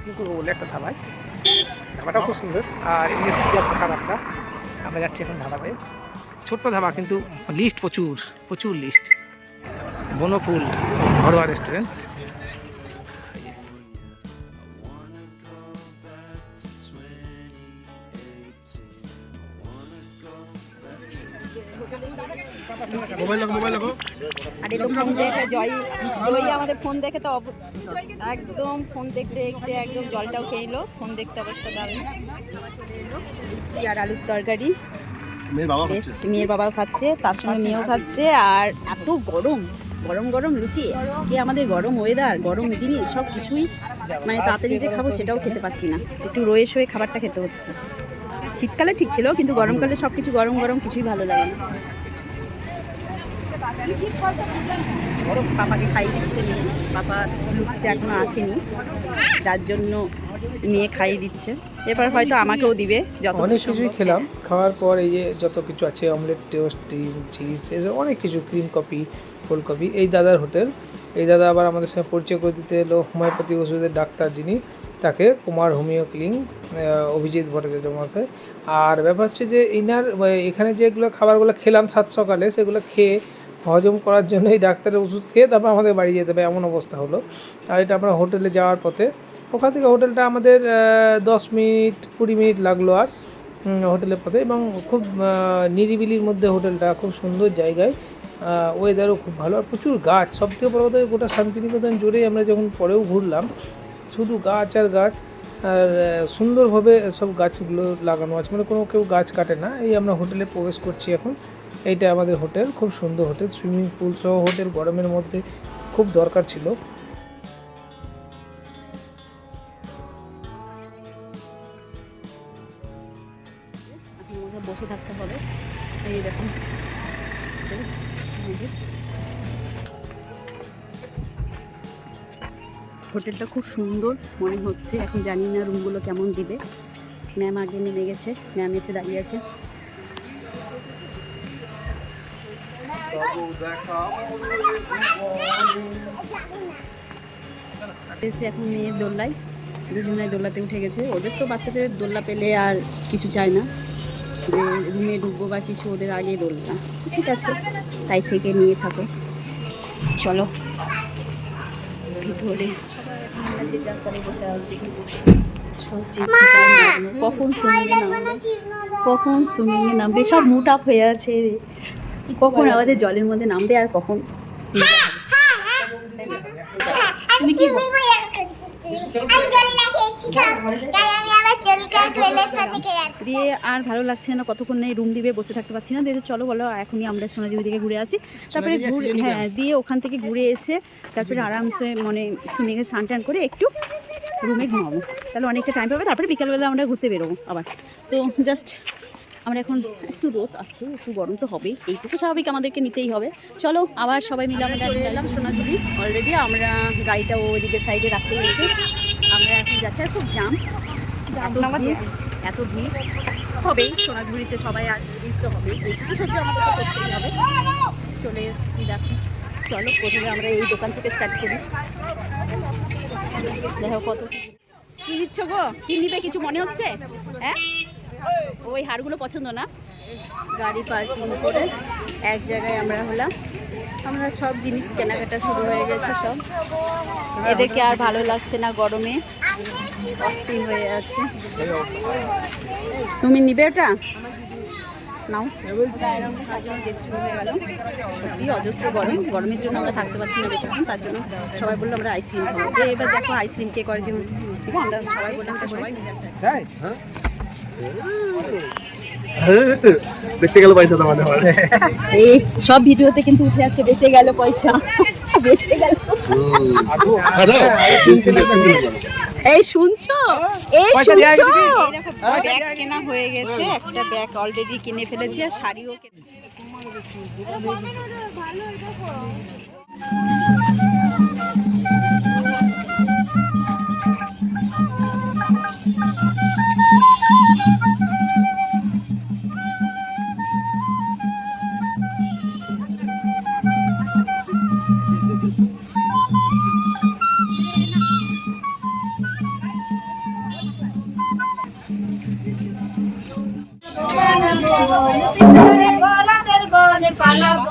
পুকুর বলে একটা ধাবায়, ধাবাটাও খুব সুন্দর। আর এদিকে সিটিয়া ফাঁকা রাস্তা, আমরা যাচ্ছি এখন ধাবাতে। ছোট্ট ধাবা কিন্তু লিস্ট প্রচুর প্রচুর লিস্ট। বনফুল ঘরোয়া রেস্টুরেন্ট। আর এরকম জয় আমাদের ফোন দেখে তো একদম ফোন দেখতে দেখতে একদম জলটাও খেয়ে এলো, ফোন দেখতে অবস্থা দারুণ। চলে এলো লুচি আর আলুর তরকারি, বেশ মেয়ের বাবাও খাচ্ছে, তার সঙ্গে মেয়েও খাচ্ছে। আর এত গরম গরম গরম লুচি, কি আমাদের গরম ওয়েদার, গরম জিনিস সব কিছুই মানে তাড়াতাড়ি যে খাবো সেটাও খেতে পাচ্ছি না, একটু রয়ে শোয়ে খাবারটা খেতে হচ্ছে। শীতকালে ঠিক ছিল, কিন্তু গরমকালে সব কিছু গরম গরম কিছুই ভালো লাগে না। পাপাকে খাইয়ে দিচ্ছে মেয়ে, পাপা লুচিটা এখনো আসেনি, যার জন্য মেয়ে খাইয়ে দিচ্ছে। এবার হয়তো আমাকেও দিবে। অনেক কিছুই খেলাম, খাওয়ার পর এই যে যত কিছু আছে অমলেট, টোস্ট, ডিম, চিজ, এসব অনেক কিছু, ক্রিম কফি, কোল্ড কফি। এই দাদার হোটেল। এই দাদা আবার আমাদের সঙ্গে পরিচয় করে দিতে এলো হোমিওপ্যাথি ওষুধের ডাক্তার যিনি, তাকে কুমার হোমিও ক্লিনিক, অভিজিৎ ভট্টাচার্য মহাশয়। আর ব্যাপার হচ্ছে যে ইনার এখানে যেগুলো খাবারগুলো খেলাম সাত সকালে, সেগুলো খেয়ে হজম করার জন্য এই ডাক্তারের ওষুধ খেয়ে তারপর আমাদের বাড়ি যেতে হবে, এমন অবস্থা হলো। আর এটা আমরা হোটেলে যাওয়ার পথে, ওখান থেকে হোটেলটা আমাদের 10 মিনিট 20 মিনিট লাগলো আর হোটেলের পথে, এবং খুব নিরিবিলির মধ্যে হোটেলটা, খুব সুন্দর জায়গায়, ওয়েদারও খুব ভালো আর প্রচুর গাছ। সবথেকে বড় কথা, গোটা শান্তিনিকেতন জুড়েই আমরা যখন পরেও ঘুরলাম, শুধু গাছ আর গাছ, আর সুন্দরভাবে সব গাছগুলো লাগানো আছে, মানে কোনো কেউ গাছ কাটে না। এই আমরা হোটেলে প্রবেশ করছি এখন। এইটা আমাদের হোটেল, খুব সুন্দর হোটেল, সুইমিং পুল সহ হোটেল, গরমের মধ্যে খুব দরকার ছিল। বসে থাকতে হবে। এই দেখুন হোটেলটা খুব সুন্দর মনে হচ্ছে। এখন জানি না রুমগুলো কেমন দিবে। ম্যাম আগে নেমে গেছে, ম্যাম এসে দাঁড়িয়ে আছে। এসে এখন মেয়ের দোল্লায়, দুজনের দোল্লাতে উঠে গেছে। ওদের তো বাচ্চাদের দোল্লা পেলে আর কিছু চায় না, যে রুমে ঢুকবো বা কিছু, ওদের আগে দোল্লা। ঠিক আছে, তাই থেকে নিয়ে থাকো। চলো ভিতরে, আমরা যে যাত্রায় বসে আছি, কখন সুইমিংয়ে নামবে, কখন সুইমিংয়ে নামবে, সব মুড আপ হয়ে আছে। কখন আমাদের জলের মধ্যে নামবে আর কখন তুমি কি দিয়ে আর ভালো লাগছে না, কতক্ষণ নেই রুম দিবে, বসে থাকতে পারছি না। দিয়ে চলো বলো এখনই আমরা সোনাঝুরি দিকে ঘুরে আসি। তারপরে হ্যাঁ, দিয়ে ওখান থেকে ঘুরে এসে তারপরে আরামসে মানে সুইমিংয়ে স্নান টান করে একটু রুমে ঘুমাবো, তাহলে অনেকটা টাইম পাবে। তারপরে বিকালবেলা আমরা ঘুরতে বেরোবো আবার। তো জাস্ট আমরা এখন একটু রোদ আছে, একটু গরম তো হবেই, এইটুকু স্বাভাবিক, আমাদেরকে নিতেই হবে। চলো আবার সবাই মিলে আমরা চলে এলাম সোনাঝুরি। অলরেডি আমরা গাড়িটা ওইদিকে সাইডে রাখতে গেছি, আমরা এখন যাচ্ছি। আর খুব জাম, এত ভিড় হবেই সোনাঝুরিতে, সবাই আজ ভিড় তো হবেই, এইটুকু সহ্য আমাদেরকে করতেই হবে। চলে এসেছি দেখো। চলো প্রথমে আমরা এই দোকান থেকে স্টার্ট করি। দেখো কত কি নিচ্ছ গো, কি নিবে কিছু মনে হচ্ছে? হ্যাঁ, ওই হারগুলো পছন্দ না। গাড়ি পার্কিং করে এক জায়গায় আমরা হলাম, আমরা সব জিনিস কেনাকাটা শুরু হয়ে গেছে সব। এদেরকে আর ভালো লাগছে না, গরমে অস্থির হয়ে আছে। তুমি নিবে ওটা নাও, যেতে শুরু হয়ে গেল। সত্যি অজস্র গরম, গরমের জন্য আমরা থাকতে পারছি না বেশিক্ষণ, তার জন্য সবাই বললো আমরা আইসক্রিম খাবো। এবার দেখো আইসক্রিম কে করে, যেমন ঠিক আছে, আমরা সবাই বললাম যে সবাই বেঁচে গেল পয়সা তোমাদের। এই সব ভিডিওতে কিন্তু উঠে যাচ্ছে বেঁচে গেল পয়সা, বেঁচে গেল। এই শুনছো, এই শুনছো, ব্যাগ কেনা হয়ে গেছে, একটা ব্যাগ অলরেডি কিনে ফেলেছি, আর শাড়িও পলাশের বনে পালাবো